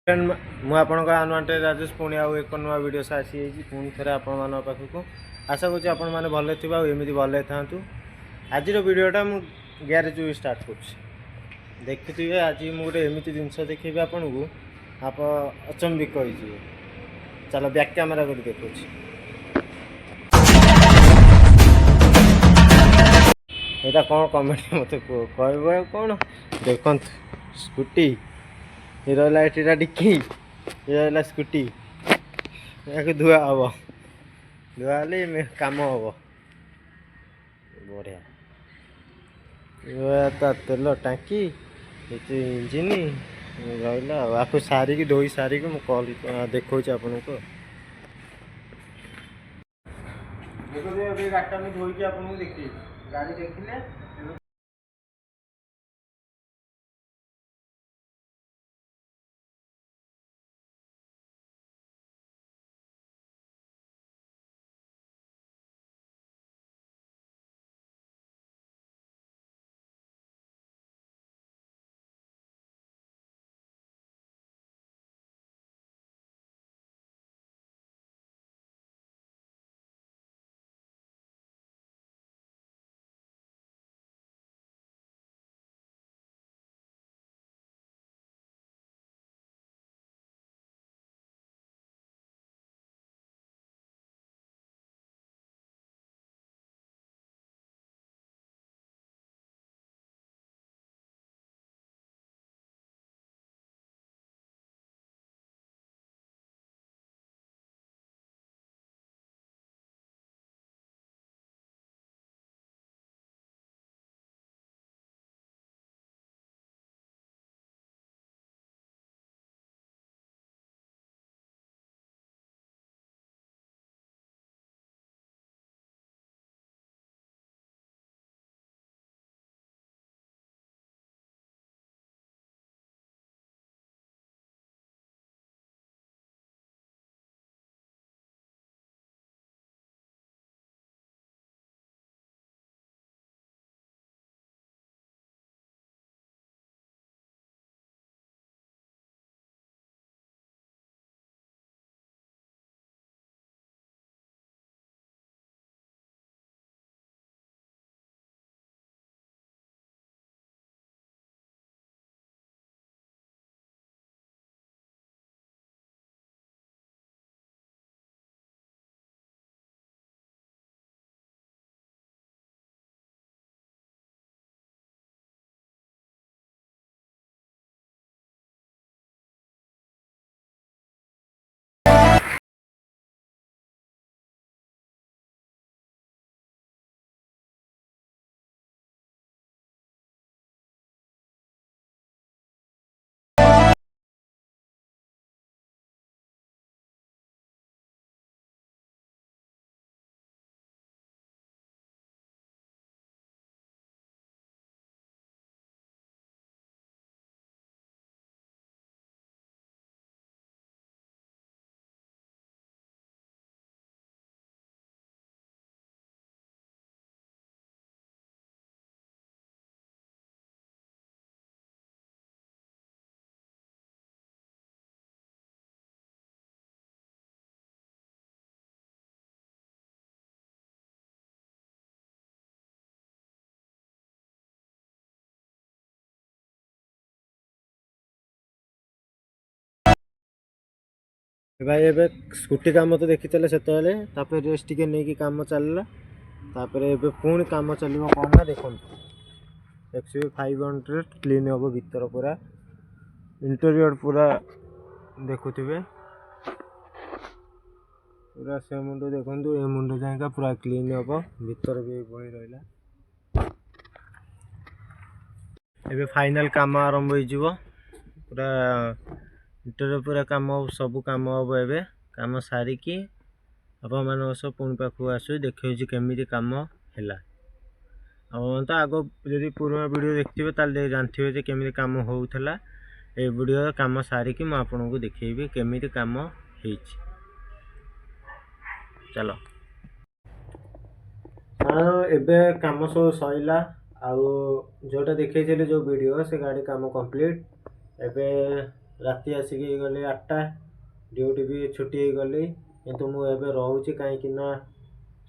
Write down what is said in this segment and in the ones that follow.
ମୁଁ ଆପଣଙ୍କ ଆନୱାଣ୍ଟେଡ୍ ରାଜେଶ ପୁଣି ଆଉ ଏକ ନୂଆ ଭିଡ଼ିଓ ସହ ଆସିଯାଇଛି ପୁଣି ଥରେ ଆପଣମାନଙ୍କ ପାଖକୁ। ଆଶା କରୁଛି ଆପଣମାନେ ଭଲରେ ଥିବେ ଆଉ ଏମିତି ଭଲରେ ଥାଆନ୍ତୁ। ଆଜିର ଭିଡ଼ିଓଟା ମୁଁ ଗ୍ୟାରେଜରୁ ଷ୍ଟାର୍ଟ କରୁଛି। ଦେଖିଥିବେ ଆଜି ମୁଁ ଗୋଟେ ଏମିତି ଜିନିଷ ଦେଖେଇବି ଆପଣଙ୍କୁ, ଆପଣ ଅଚମ୍ବିତ ହୋଇଯିବେ। ଚାଲ ବ୍ୟାକ୍ କ୍ୟାମେରା କରି ଦେଖୁଛି। ଏଇଟା କ'ଣ କମେଣ୍ଟ ମୋତେ କହିବ ଆଉ କ'ଣ। ଦେଖନ୍ତୁ ସ୍କୁଟି, ହିରୋ ହେଲା ଏଠିଟା ଡିକି, ଏ ହେଲା ସ୍କୁଟି। ଏହାକୁ ଧୁଆ ହେବ, ଧୁଆ ହେଲେ କାମ ହେବ। ବଢ଼ିଆ। ତା ତେଲ ଟାଙ୍କି, ଇଞ୍ଜିନ୍ ରହିଲା ଆଉ। ଆକୁ ସାରିକି ଧୋଇ ସାରିକି ମୁଁ କଲ୍ ଦେଖାଉଛି ଆପଣଙ୍କୁ। ଦେଖନ୍ତୁ ଏବେ ଗାଡ଼ିଟା ମୁଁ ଧୋଇକି ଆପଣଙ୍କୁ ଦେଖେଇବି। ଗାଡ଼ି ଦେଖିଲେ भाई ଏବେ ସ୍କୁଟି କାମ ତ ଦେଖିଥିଲେ ସେତେବେଳେ, ତାପରେ ରେଷ୍ଟ ଟିକେ ନେଇକି କାମ ଚାଲିଲା। ତାପରେ ଏବେ ପୁଣି କାମ ଚାଲିବ କ'ଣ ନା, ଦେଖନ୍ତୁ XUV 500 କ୍ଲିନ୍ ହେବ ଭିତର ପୁରା, ଇଣ୍ଟେରିୟର ପୁରା ଦେଖୁଥିବେ। ପୁରା ସେ ମୁଣ୍ଡ ଦେଖନ୍ତୁ, ଏ ମୁଣ୍ଡ ଯାଏକା ପୁରା କ୍ଲିନ୍ ହେବ, ଭିତର ବି ଏଇଭଳି ରହିଲା। ଏବେ ଫାଇନାଲ କାମ ଆରମ୍ଭ ହେଇଯିବ, ପୁରା ଇଣ୍ଟେରିୟର ପୁରା କାମ ସବୁ କାମ ହେବ। ଏବେ କାମ ସାରିକି ଆପଣମାନଙ୍କ ସହ ପୁଣି ପାଖକୁ ଆସୁ ଦେଖେଉଛି କେମିତି କାମ ହେଲା। ଆପଣ ତ ଆଗ ଯଦି ପୁରୁଣା ଭିଡ଼ିଓ ଦେଖିଥିବେ ତାହେଲେ ଜାଣିଥିବେ ଯେ କେମିତି କାମ ହେଉଥିଲା। ଏ ଭିଡ଼ିଓ କାମ ସାରିକି ମୁଁ ଆପଣଙ୍କୁ ଦେଖେଇବି କେମିତି କାମ ହେଇଛି। ଚାଲ। ଏବେ କାମ ସବୁ ସରିଲା, ଆଉ ଯେଉଁଟା ଦେଖେଇଥିଲି ଯେଉଁ ଭିଡ଼ିଓ, ସେ ଗାଡ଼ି କାମ କମ୍ପ୍ଲିଟ୍। ଏବେ राति आसिक गली 8टा ड्यूटी भी छुट्टी हो गली किंतु मु एबे रहूची कहीं ना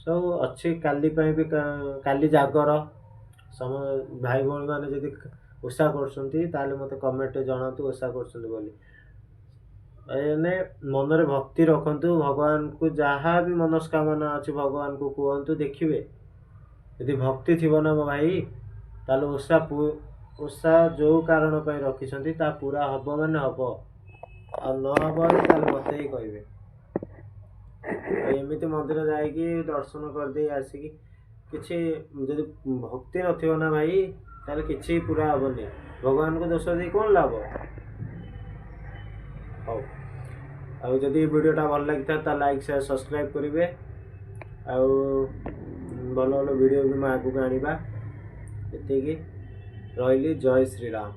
सब अच्छी काली भी काली जागर सम भाई भौणी मैंने जदि ओषा कर मत कमेंट जनातु ओषा कर एने मनरे भक्ति रखंतु भगवान को जहाँ भी मनस्कामना अच्छी भगवान को कहतु देखिए यदि भक्ति थी ना मो भाई ताल ओषा जो कारण पर रखी पूरा हम माने हम आ न हम मत ही कहे एमती मंदिर जाकि दर्शन करदे आसिकी किसी जब भक्ति नथिबो ना भाई ताले किसी पूरा हेनी भगवान को दोष दे कौन लाभ हौ आउ जदि वीडियोटा भल लगी था लाइक शेयर सब्सक्राइब करेंगे आउ भल भल वीडियो भी मैं आगू आनिबा एतिकी रहिली जय श्री राम।